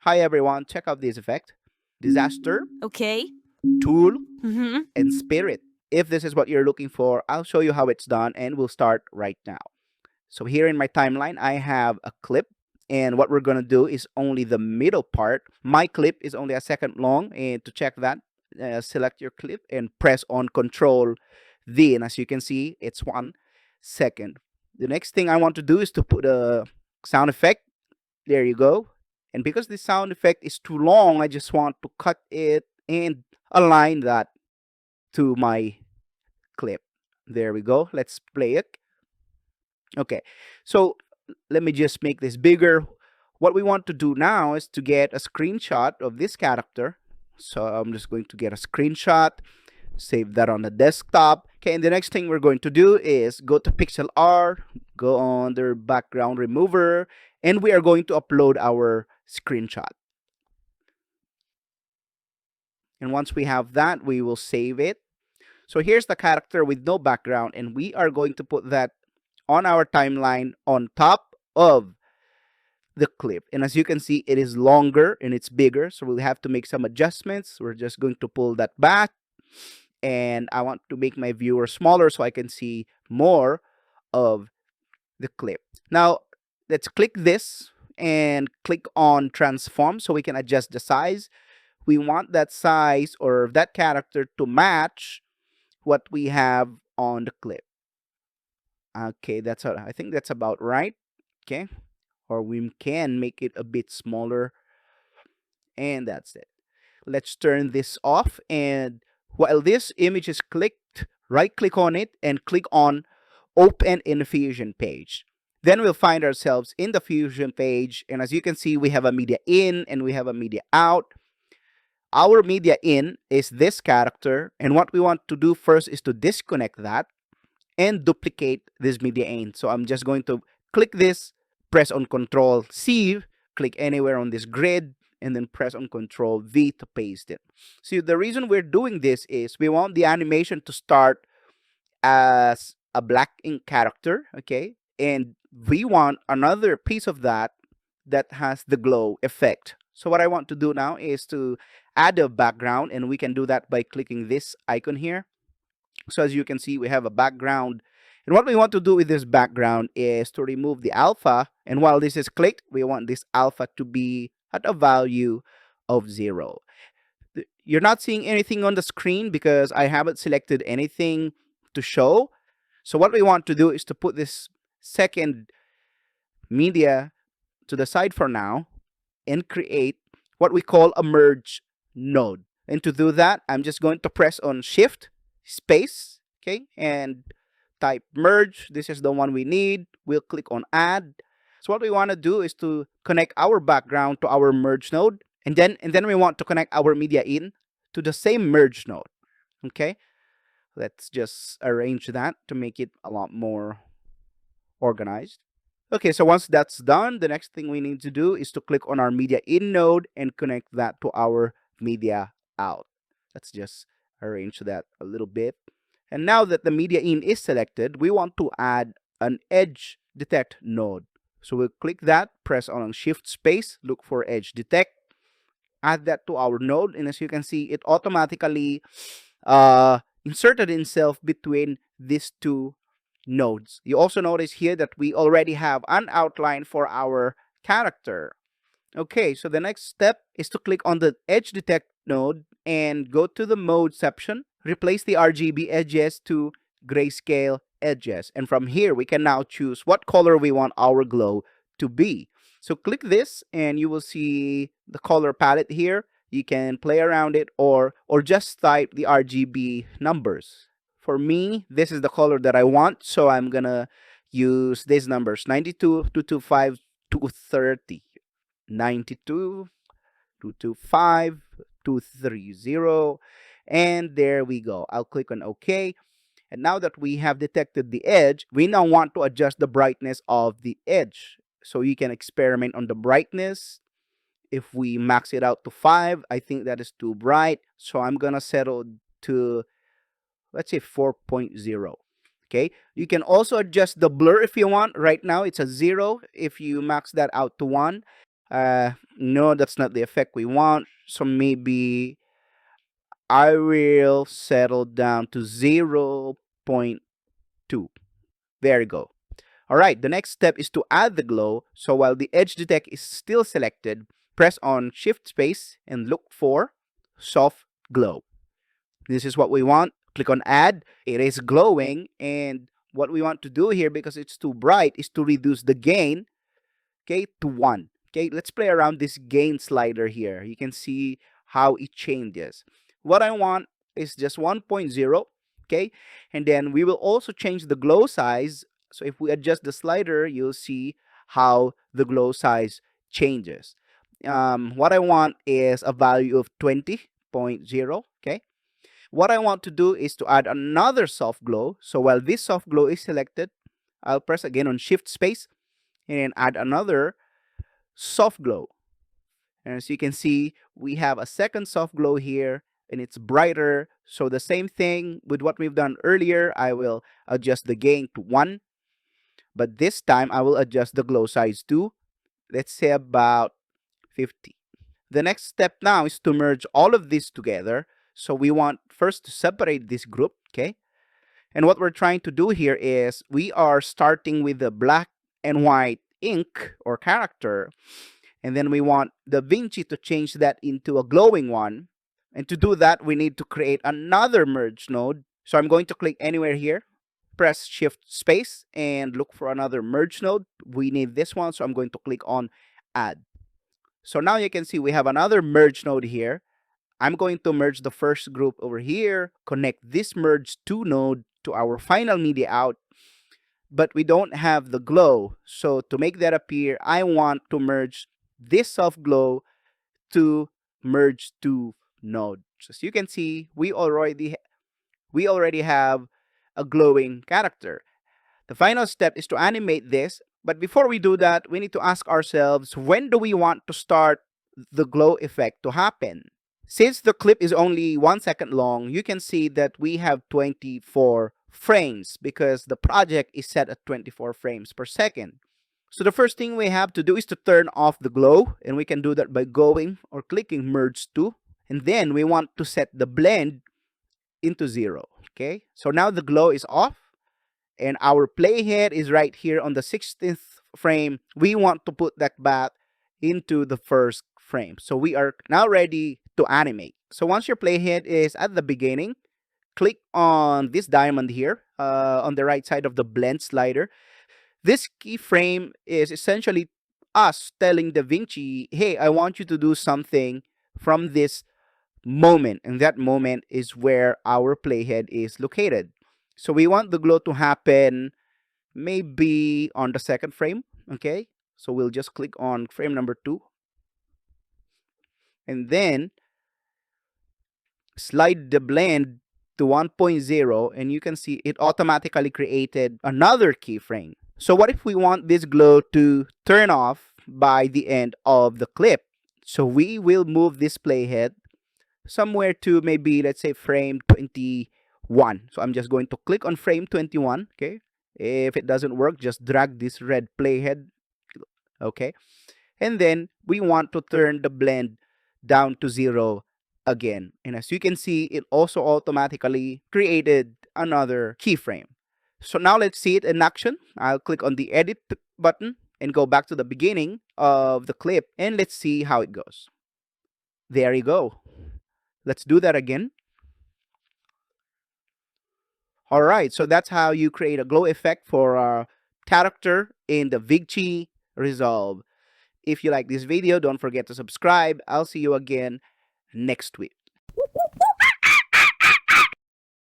Hi everyone, check out this effect. Disaster, Okay. tool, Mm-hmm. and spirit. If this is what you're looking for, I'll show you how it's done and we'll start right now. So here in my timeline, I have a clip, and what we're gonna do is only the middle part. My clip is only a second long, and to check that, select your clip and press on Control V, and as you can see, it's 1 second. The next thing I want to do is to put a sound effect. There you go. And because this sound effect is too long, I just want to cut it and align that to my clip. There we go. Let's play it. Okay, so let me just make this bigger. What we want to do now is to get a screenshot of this character. So I'm just going to get a screenshot, save that on the desktop. Okay, and the next thing we're going to do is go to Pixel R, go under background remover, and we are going to upload our screenshot. And once we have that, we will save it. So here's the character with no background, and we are going to put that on our timeline on top of the clip. And as you can see, it is longer and it's bigger, so we'll have to make some adjustments. We're just going to pull that back, and I want to make my viewer smaller so I can see more of the clip. Now let's click this and click on transform so we can adjust the size. We want that size or that character to match what we have on the clip. Okay, I think that's about right. Okay, or we can make it a bit smaller, and that's it. Let's turn this off, and while this image is clicked, right click on it and click on open in the Fusion page. Then we'll find ourselves in the Fusion page, and as you can see, we have a media in and we have a media out. Our media in is this character, and what we want to do first is to disconnect that and duplicate this media in. So I'm just going to click this, press on Control C, click anywhere on this grid, and then press on Control V to paste it. See, the reason we're doing this is we want the animation to start as a black ink character, okay? And we want another piece of that that has the glow effect. So what I want to do now is to add a background, and we can do that by clicking this icon here. So as you can see, we have a background. And what we want to do with this background is to remove the alpha. And while this is clicked, we want this alpha to be at a value of 0. You're not seeing anything on the screen because I haven't selected anything to show. So what we want to do is to put this second media to the side for now and create what we call a merge node. And to do that, I'm just going to press on Shift space, okay, and type merge. This is the one we need. We'll click on add. So what we want to do is to connect our background to our merge node, and then we want to connect our media in to the same merge node. Okay, let's just arrange that to make it a lot more organized. Okay, so once that's done, the next thing we need to do is to click on our media in node and connect that to our media out. Let's just arrange that a little bit. And now that the media in is selected, we want to add an edge detect node. So we'll click that, press on Shift space, look for edge detect, add that to our node, and as you can see, it automatically inserted itself between these two nodes. You also notice here that we already have an outline for our character. Okay, so the next step is to click on the edge detect node and go to the mode section, replace the RGB edges to grayscale edges. And from here, we can now choose what color we want our glow to be. So click this and you will see the color palette here. You can play around it or just type the RGB numbers. For me, this is the color that I want, so I'm gonna use these numbers: 92, 225, 230, 92, 225, 230, and there we go. I'll click on OK. And now that we have detected the edge, we now want to adjust the brightness of the edge. So you can experiment on the brightness. If we max it out to 5, I think that is too bright. So I'm gonna settle to, let's say, 4.0. Okay, you can also adjust the blur if you want. Right now it's a 0. If you max that out to 1, No, that's not the effect we want. So maybe I will settle down to 0.2. There you go. All right, the next step is to add the glow. So while the edge detect is still selected, press on Shift Space and look for soft glow. This is what we want. Click on add. It is glowing, and what we want to do here, because it's too bright, is to reduce the gain, okay, to 1. Okay, let's play around this gain slider here. You can see how it changes. What I want is just 1.0, okay, and then we will also change the glow size. So if we adjust the slider, you'll see how the glow size changes. What I want is a value of 20.0, okay. What I want to do is to add another soft glow. So while this soft glow is selected, I'll press again on Shift Space and add another soft glow. And as you can see, we have a second soft glow here, and it's brighter. So the same thing with what we've done earlier, I will adjust the gain to 1. But this time, I will adjust the glow size to, let's say, about 50. The next step now is to merge all of this together. So we want first to separate this group, okay? And what we're trying to do here is we are starting with the black and white ink or character, and then we want DaVinci to change that into a glowing one. And to do that, we need to create another merge node. So I'm going to click anywhere here, press Shift Space, and look for another merge node. We need this one, so I'm going to click on add. So now you can see we have another merge node here. I'm going to merge the first group over here, connect this merge to node to our final media out, but we don't have the glow. So to make that appear, I want to merge this soft glow to merge to node. So as you can see, we already have a glowing character. The final step is to animate this, but before we do that, we need to ask ourselves, when do we want to start the glow effect to happen? Since the clip is only 1 second long, you can see that we have 24 frames because the project is set at 24 frames per second. So the first thing we have to do is to turn off the glow, and we can do that by going or clicking merge to, and then we want to set the blend into 0. Okay, so now the glow is off, and our playhead is right here on the 16th frame. We want to put that back into the first frame. So we are now ready to animate. So once your playhead is at the beginning, click on this diamond here on the right side of the blend slider. This keyframe is essentially us telling DaVinci, hey, I want you to do something from this moment. And that moment is where our playhead is located. So we want the glow to happen maybe on the second frame. Okay, so we'll just click on frame number 2. And then slide the blend to 1.0, and you can see it automatically created another keyframe. So what if we want this glow to turn off by the end of the clip? So we will move this playhead somewhere to maybe, let's say, frame 21. So I'm just going to click on frame 21, okay? If it doesn't work, just drag this red playhead, okay? And then we want to turn the blend down to 0 again. And as you can see, it also automatically created another keyframe. So now let's see it in action. I'll click on the edit button and go back to the beginning of the clip, and let's see how it goes. There you go. Let's do that again. All right, so that's how you create a glow effect for a character in the DaVinci Resolve. If you like this video, don't forget to subscribe. I'll see you again next week.